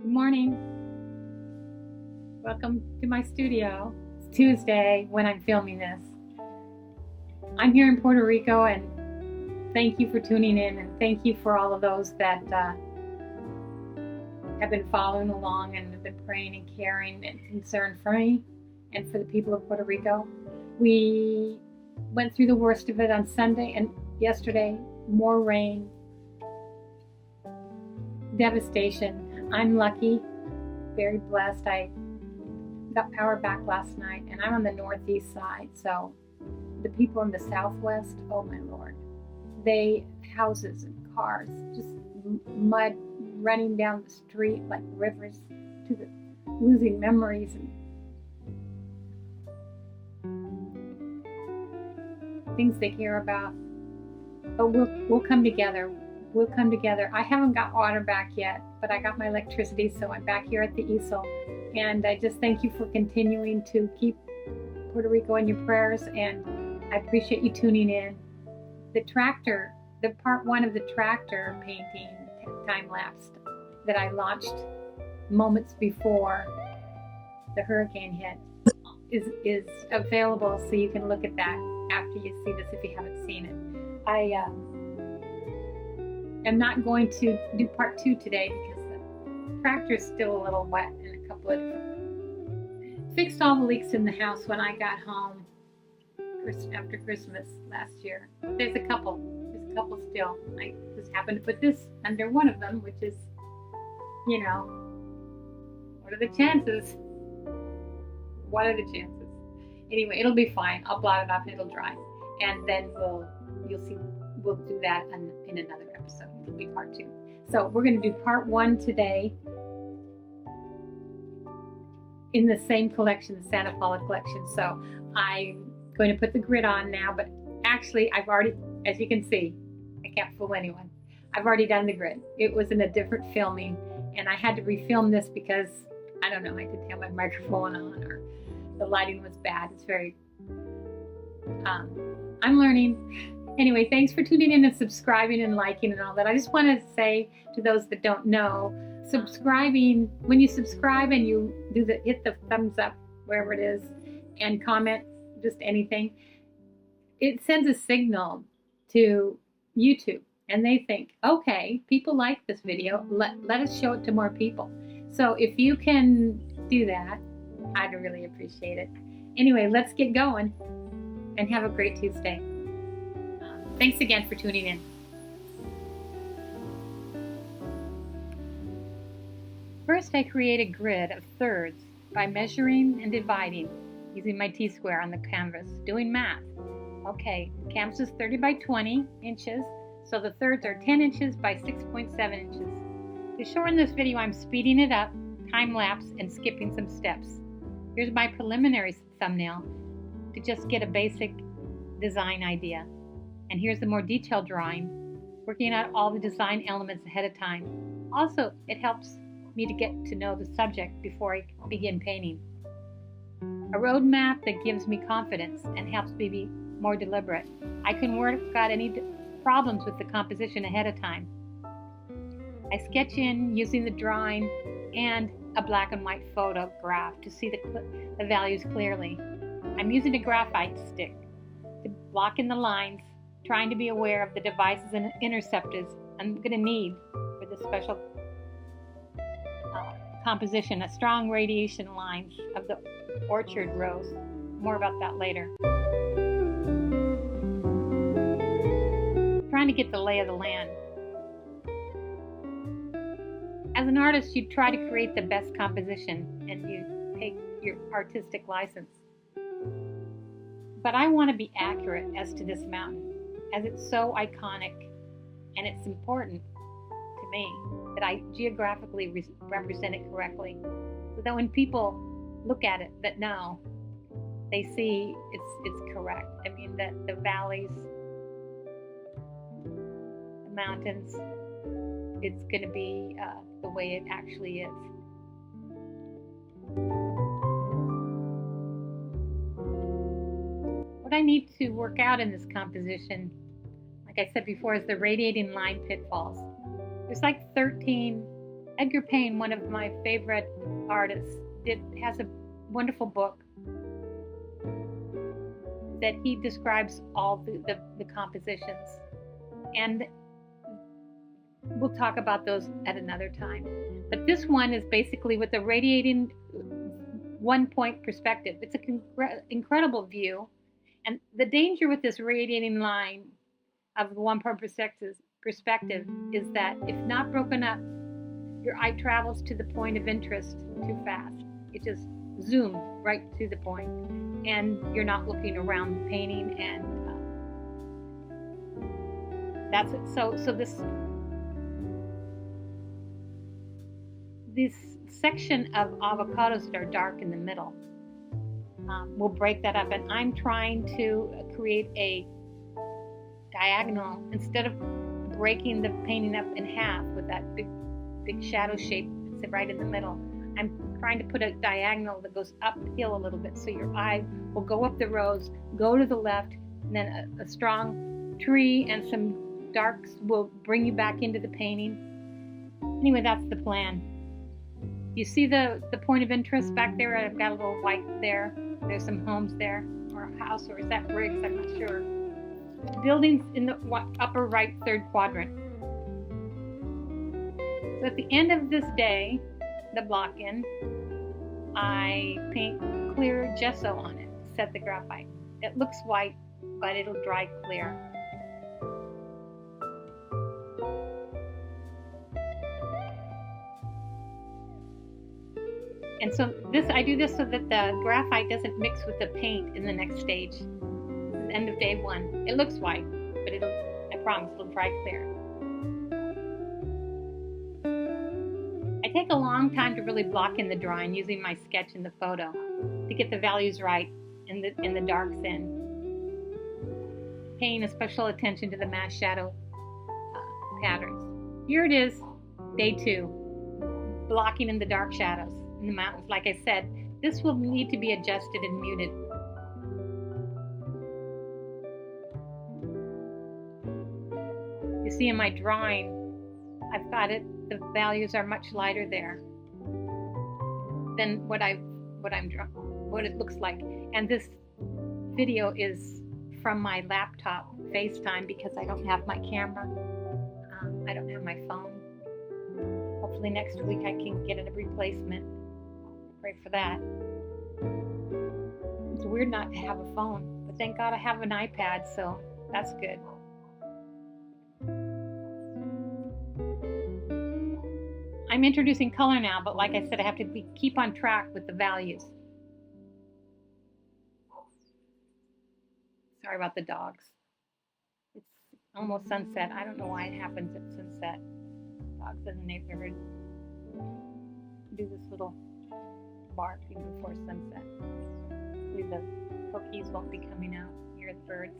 Good morning. Welcome to my studio. It's Tuesday when I'm filming this. I'm here in Puerto Rico, and thank you for tuning in, and thank you for all of those that have been following along and have been praying and caring and concerned for me and for the people of Puerto Rico. We went through the worst of it on Sunday, and yesterday, more rain, devastation. I'm lucky, very blessed. I got power back last night, and I'm on the northeast side, so the people in the southwest, oh my Lord, houses and cars, just mud running down the street like rivers, losing memories and things they care about. But we'll come together. We'll come together. I haven't got water back yet, but I got my electricity, so I'm back here at the easel. And I just thank you for continuing to keep Puerto Rico in your prayers, and I appreciate you tuning in. The part one of the tractor painting time-lapse that I launched moments before the hurricane hit is available, so you can look at that after you see this if you haven't seen it. I'm not going to do part 2 today because the tractor is still a little wet and a couple of fixed all the leaks in the house when I got home after Christmas last year. There's a couple still. I just happened to put this under one of them, which is, what are the chances? What are the chances? Anyway, it'll be fine. I'll blot it off and it'll dry. And then you'll see, we'll do that in another episode. It'll be part 2. So we're going to do part 1 today in the same collection, the Santa Paula collection. So I'm going to put the grid on now, but actually I've already, as you can see, I can't fool anyone. I've already done the grid. It was in a different filming, and I had to refilm this because, I don't know, I didn't have my microphone on or the lighting was bad. It's very, I'm learning. Anyway, thanks for tuning in and subscribing and liking and all that. I just want to say to those that don't know, subscribing, when you subscribe and you hit the thumbs up, wherever it is, and comment just anything, it sends a signal to YouTube, and they think, okay, people like this video, let us show it to more people. So if you can do that, I'd really appreciate it. Anyway, let's get going and have a great Tuesday. Thanks again for tuning in. First, I create a grid of thirds by measuring and dividing using my T-square on the canvas, doing math. Okay, the canvas is 30 by 20 inches, so the thirds are 10 inches by 6.7 inches. To shorten this video, I'm speeding it up, time-lapse, and skipping some steps. Here's my preliminary thumbnail to just get a basic design idea. And here's the more detailed drawing, working out all the design elements ahead of time. Also, it helps me to get to know the subject before I begin painting. A roadmap that gives me confidence and helps me be more deliberate. I can work out any problems with the composition ahead of time. I sketch in using the drawing and a black and white photograph to see the values clearly. I'm using a graphite stick to block in the lines, trying to be aware of the devices and interceptors I'm going to need for this special composition, a strong radiation lines of the orchard rows. More about that later. Trying to get the lay of the land. As an artist, you try to create the best composition and you take your artistic license. But I want to be accurate as to this mountain, as it's so iconic and it's important to me that I geographically represent it correctly, so that when people look at it that know, they see it's correct. I mean, the valleys, the mountains, it's going to be the way it actually is. What I need to work out in this composition, like I said before, is the radiating line pitfalls. There's like 13 Edgar Payne, one of my favorite artists, has a wonderful book that he describes all the compositions. And we'll talk about those at another time. But this one is basically with a radiating one-point perspective. It's an incredible view. And the danger with this radiating line of the one-point perspective is that if not broken up, your eye travels to the point of interest too fast. It just zooms right to the point, and you're not looking around the painting, and that's it. So this section of avocados that are dark in the middle, we'll break that up, and I'm trying to create a diagonal instead of breaking the painting up in half with that big shadow shape that's right in the middle. I'm trying to put a diagonal that goes uphill a little bit, so your eye will go up the rows, go to the left, and then a strong tree and some darks will bring you back into the painting. Anyway, that's the plan. You see the point of interest back there? I've got a little white there. There's some homes there, or a house, or is that bricks? I'm not sure. Buildings in the upper right third quadrant. So at the end of this day, the block-in, I paint clear gesso on it, set the graphite. It looks white, but it'll dry clear. And so I do this so that the graphite doesn't mix with the paint in the next stage. End of day one. It looks white, but I promise it'll dry clear. I take a long time to really block in the drawing using my sketch in the photo to get the values right and the darks in. Paying a special attention to the mass shadow patterns. Here it is, day 2, blocking in the dark shadows in the mountains. Like I said, this will need to be adjusted and muted. You see in my drawing, I've got it, the values are much lighter there than what it looks like. And this video is from my laptop FaceTime because I don't have my camera. I don't have my phone. Hopefully next week I can get a replacement. Pray for that. It's weird not to have a phone, but thank God I have an iPad, so that's good. I'm introducing color now, but like I said, I have to keep on track with the values. Sorry about the dogs. It's almost sunset. I don't know why it happens at sunset. Dogs in the neighborhood do this little barking before sunset. Hopefully the cookies won't be coming out. Hear the birds.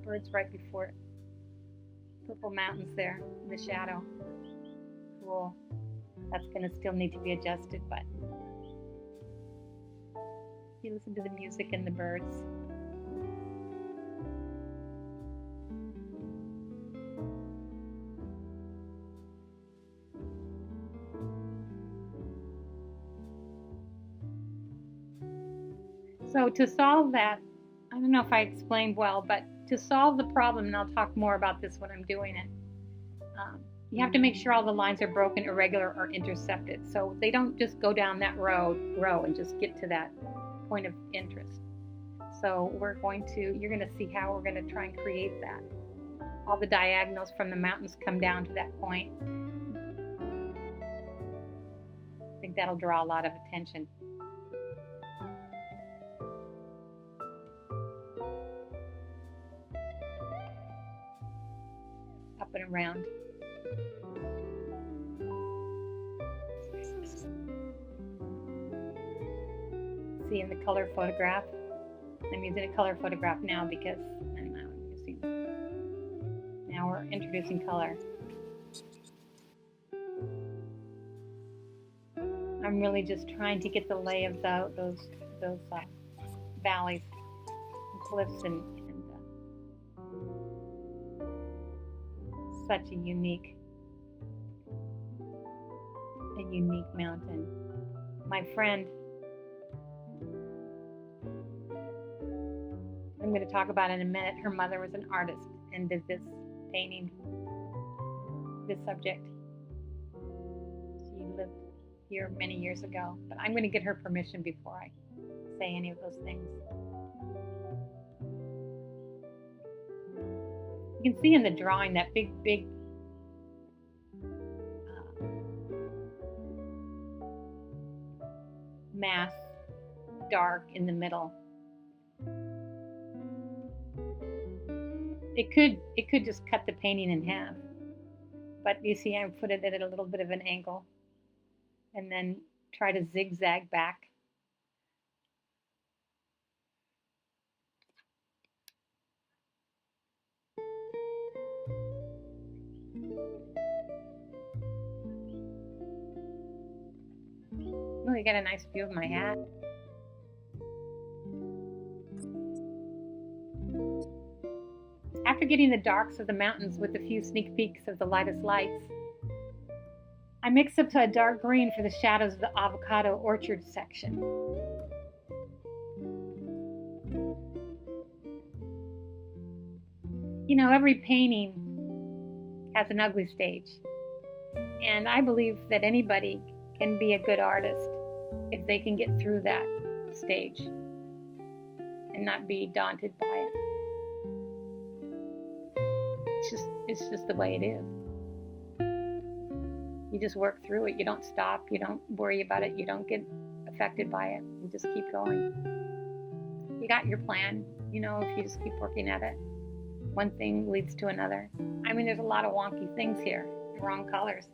Birds right before it. Purple mountains there in the shadow. Cool. That's going to still need to be adjusted, but you listen to the music and the birds. So to solve that, I don't know if I explained well, but to solve the problem, and I'll talk more about this when I'm doing it, you have to make sure all the lines are broken, irregular, or intercepted. So they don't just go down that row and just get to that point of interest. So you're going to see how we're going to try and create that. All the diagonals from the mountains come down to that point. I think that'll draw a lot of attention. Up and around. See in the color photograph. I'm using a color photograph now because now we're introducing color. I'm really just trying to get the lay of those valleys and cliffs and such a unique mountain. My friend, I'm going to talk about in a minute, her mother was an artist and did this painting, this subject. She lived here many years ago, but I'm going to get her permission before I say any of those things. You can see in the drawing that big mass, dark in the middle. It could just cut the painting in half, but you see I put it at a little bit of an angle and then try to zigzag back. Oh, you get a nice view of my hat. After getting the darks of the mountains with a few sneak peeks of the lightest lights, I mixed up to a dark green for the shadows of the avocado orchard section. You know, every painting has an ugly stage, and I believe that anybody can be a good artist if they can get through that stage and not be daunted by it. It's just the way it is. You just work through it. You don't stop. You don't worry about it. You don't get affected by it. You just keep going. You got your plan, you know, if you just keep working at it. One thing leads to another. I mean, there's a lot of wonky things here, the wrong colors.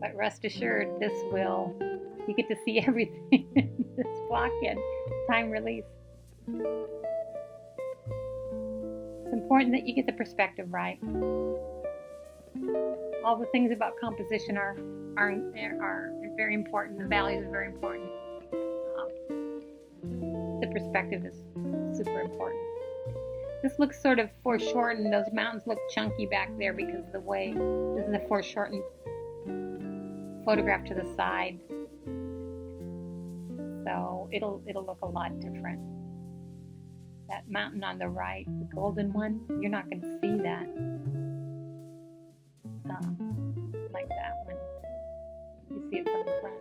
But rest assured, you get to see everything in this blockhead, time release. It's important that you get the perspective right. All the things about composition are very important. The values are very important. The perspective is super important. This looks sort of foreshortened. Those mountains look chunky back there because of the way this is a foreshortened photograph to the side. So it'll look a lot different. That mountain on the right, the golden one, you're not going to see that like that one. You see it from the front.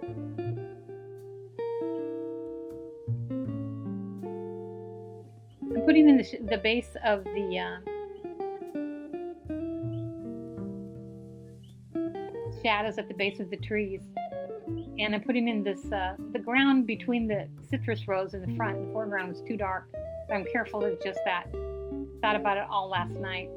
I'm putting in the base of the shadows at the base of the trees, and I'm putting in this the ground between the citrus rows in the front. The foreground was too dark, but I'm careful of just that. Thought about it all last night.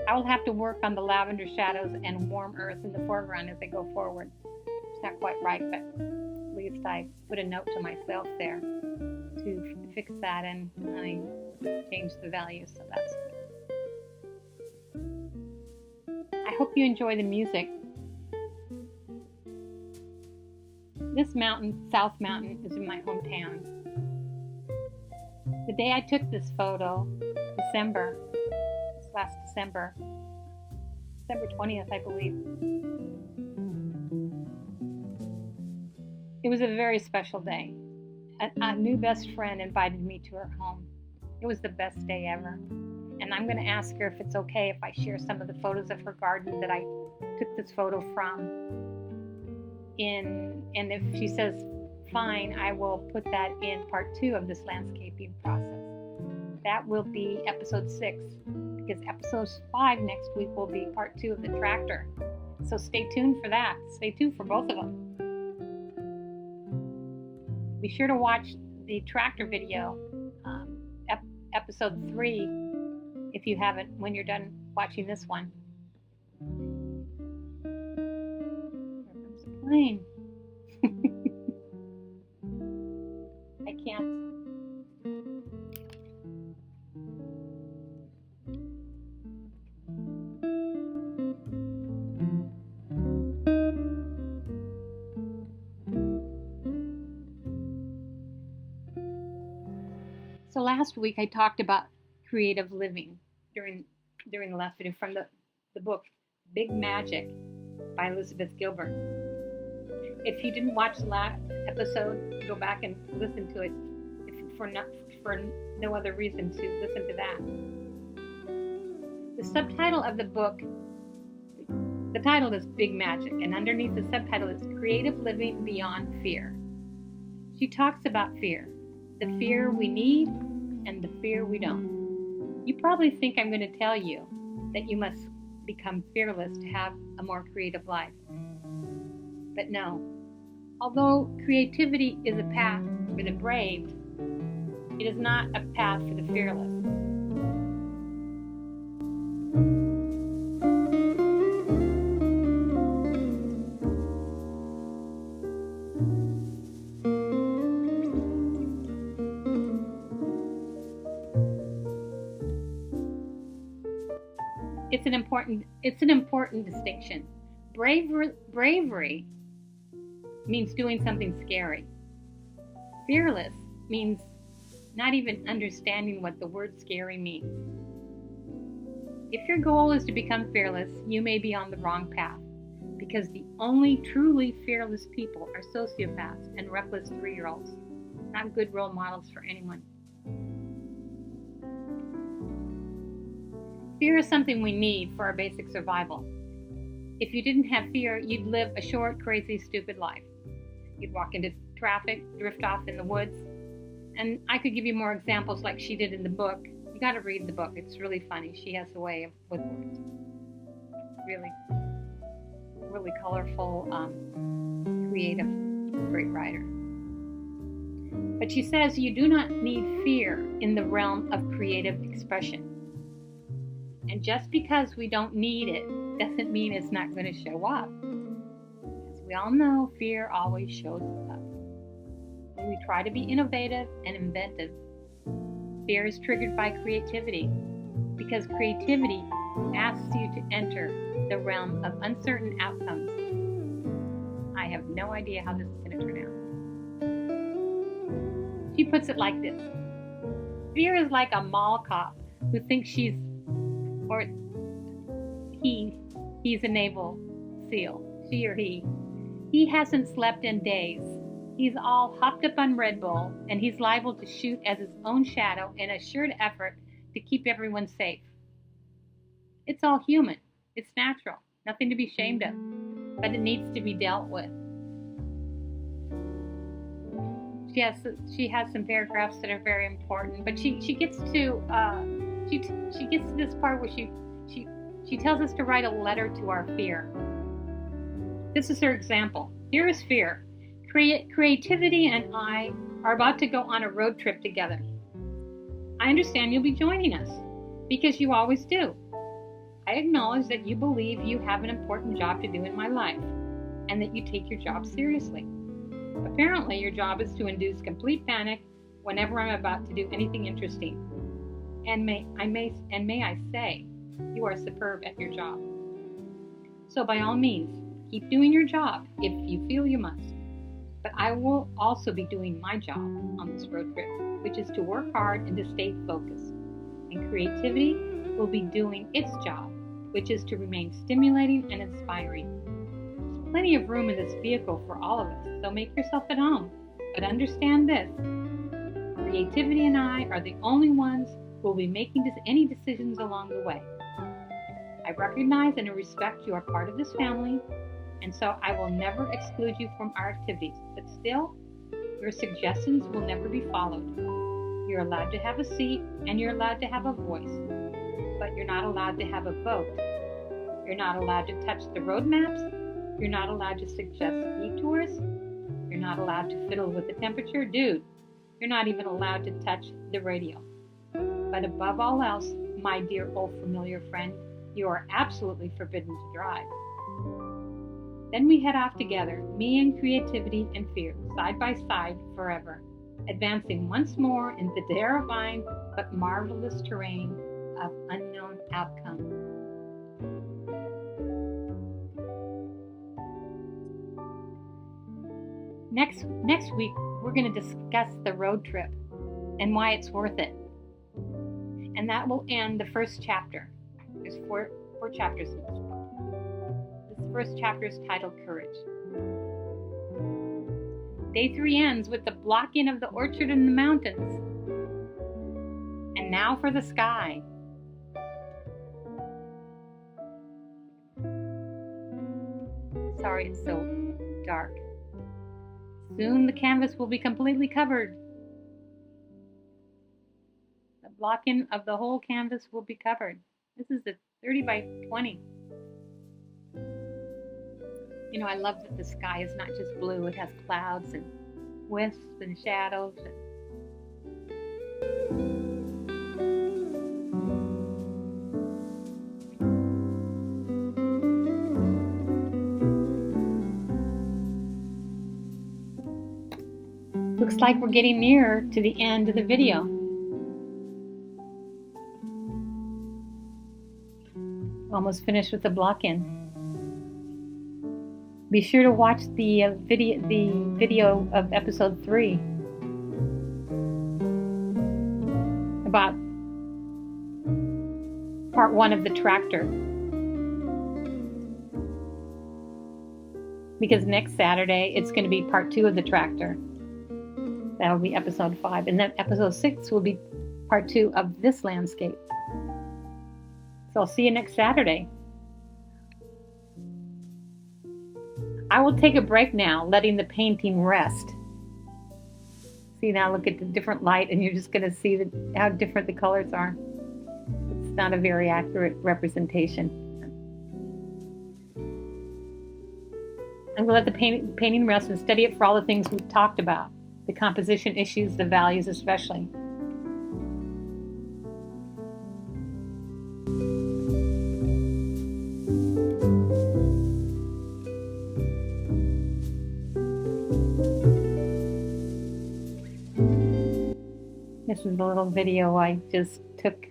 I will have to work on the lavender shadows and warm earth in the foreground as I go forward. It's not quite right, but at least I put a note to myself there to fix that, and I changed the values, so that's good. I hope you enjoy the music. This mountain, South Mountain, is in my hometown. The day I took this photo, last December 20th, I believe. It was a very special day. A new best friend invited me to her home. It was the best day ever. And I'm going to ask her if it's okay if I share some of the photos of her garden that I took this photo from. And if she says fine, I will put that in part 2 of this landscaping process. That will be episode 6, because episode 5 next week will be part 2 of the tractor. So stay tuned for that. Stay tuned for both of them. Be sure to watch the tractor video, episode 3, if you haven't, when you're done watching this one. Here comes the plane. I can't. So last week I talked about creative living during the last video, from the the book BigMagic by Elizabeth Gilbert. If you didn't watch the last episode, go back and listen to it for no other reason to listen to that. The subtitle of the book, the title is BigMagic, and underneath the subtitle is Creative Living Beyond Fear. She talks about fear, the fear we need and the fear we don't. You probably think I'm going to tell you that you must become fearless to have a more creative life. But no. Although creativity is a path for the brave, it is not a path for the fearless. It's an important distinction. Bravery means doing something scary. Fearless means not even understanding what the word scary means. If your goal is to become fearless, you may be on the wrong path, because the only truly fearless people are sociopaths and reckless 3-year-olds, not good role models for anyone. Fear is something we need for our basic survival. If you didn't have fear, you'd live a short, crazy, stupid life. You'd walk into traffic, drift off in the woods. And I could give you more examples like she did in the book. You got to read the book. It's really funny. She has a way with words. Really colorful, creative, great writer. But she says you do not need fear in the realm of creative expression. And just because we don't need it doesn't mean it's not going to show up. As we all know, fear always shows up. When we try to be innovative and inventive, fear is triggered by creativity, because creativity asks you to enter the realm of uncertain outcomes. I have no idea how this is going to turn out. She puts it like this. Fear is like a mall cop who thinks he's a Naval SEAL, she or he. He hasn't slept in days. He's all hopped up on Red Bull, and he's liable to shoot as his own shadow in a assured effort to keep everyone safe. It's all human. It's natural. Nothing to be ashamed of. But it needs to be dealt with. She has some paragraphs that are very important, but she gets to this part where she tells us to write a letter to our fear. This is her example. Here is fear. Creativity and I are about to go on a road trip together. I understand you'll be joining us, because you always do. I acknowledge that you believe you have an important job to do in my life, and that you take your job seriously. Apparently, your job is to induce complete panic whenever I'm about to do anything interesting. And may I say, you are superb at your job. So by all means, keep doing your job if you feel you must. But I will also be doing my job on this road trip, which is to work hard and to stay focused. And creativity will be doing its job, which is to remain stimulating and inspiring. There's plenty of room in this vehicle for all of us, so make yourself at home. But understand this, creativity and I are the only ones who will be making any decisions along the way. I recognize and respect you are part of this family, and so I will never exclude you from our activities, but still, your suggestions will never be followed. You're allowed to have a seat, and you're allowed to have a voice, but you're not allowed to have a vote. You're not allowed to touch the road maps. You're not allowed to suggest detours. You're not allowed to fiddle with the temperature. Dude, you're not even allowed to touch the radio. But above all else, my dear old familiar friend, you are absolutely forbidden to drive. Then we head off together, me and creativity and fear, side by side forever, advancing once more into the terrifying but marvelous terrain of unknown outcome. Next week, we're going to discuss the road trip and why it's worth it. And that will end the first chapter. There's 4 chapters in this book. This first chapter is titled Courage. Day 3 ends with the blocking of the orchard in the mountains. And now for the sky. Sorry it's so dark. Soon the canvas will be completely covered. The blocking of the whole canvas will be covered. This is the 30 by 20. You know, I love that the sky is not just blue. It has clouds and wisps and shadows. Looks like we're getting nearer to the end of the video. Almost finished with the block-in. Be sure to watch the video of episode 3 about part 1 of the tractor. Because next Saturday it's going to be part 2 of the tractor. That'll be episode 5. And then episode 6 will be part 2 of this landscape. So I'll see you next Saturday. I will take a break now, letting the painting rest. See, now look at the different light, and you're just going to see how different the colors are. It's not a very accurate representation. I'm going to let the painting rest and study it for all the things we've talked about. The composition issues, the values especially. This is a little video I just took.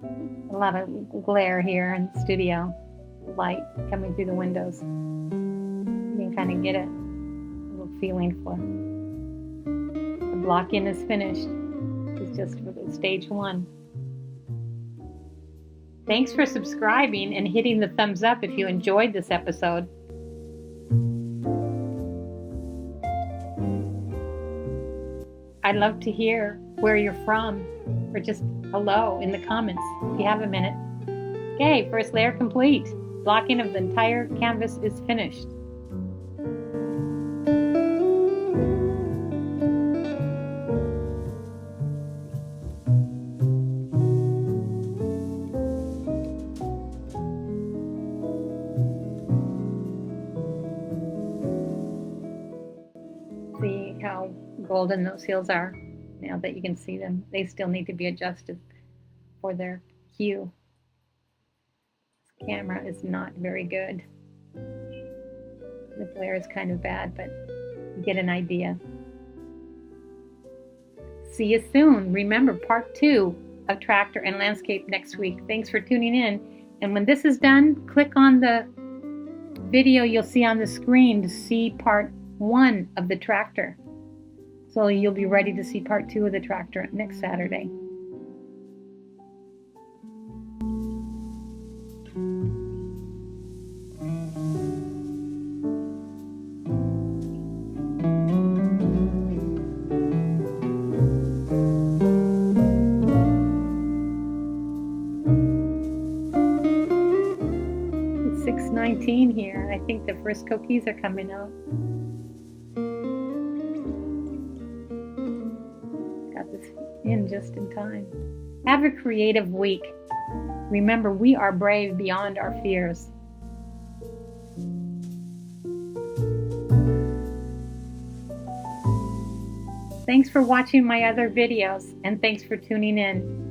A lot of glare here in the studio. Light coming through the windows. You can kind of get a little feeling for it. The block-in is finished. It's just for the stage 1. Thanks for subscribing and hitting the thumbs up if you enjoyed this episode. I'd love to hear where you're from, or just hello in the comments if you have a minute. Okay, first layer complete. Blocking of the entire canvas is finished. See how golden those heels are? Now that you can see them, they still need to be adjusted for their hue. This camera is not very good. The glare is kind of bad, but you get an idea. See you soon. Remember, part 2 of Tractor and Landscape next week. Thanks for tuning in. And when this is done, click on the video you'll see on the screen to see part 1 of the tractor. So you'll be ready to see part 2 of the tractor next Saturday. It's 6:19 here. I think the first cookies are coming out. In just in time. Have a creative week. Remember, we are brave beyond our fears. Thanks for watching my other videos, and thanks for tuning in.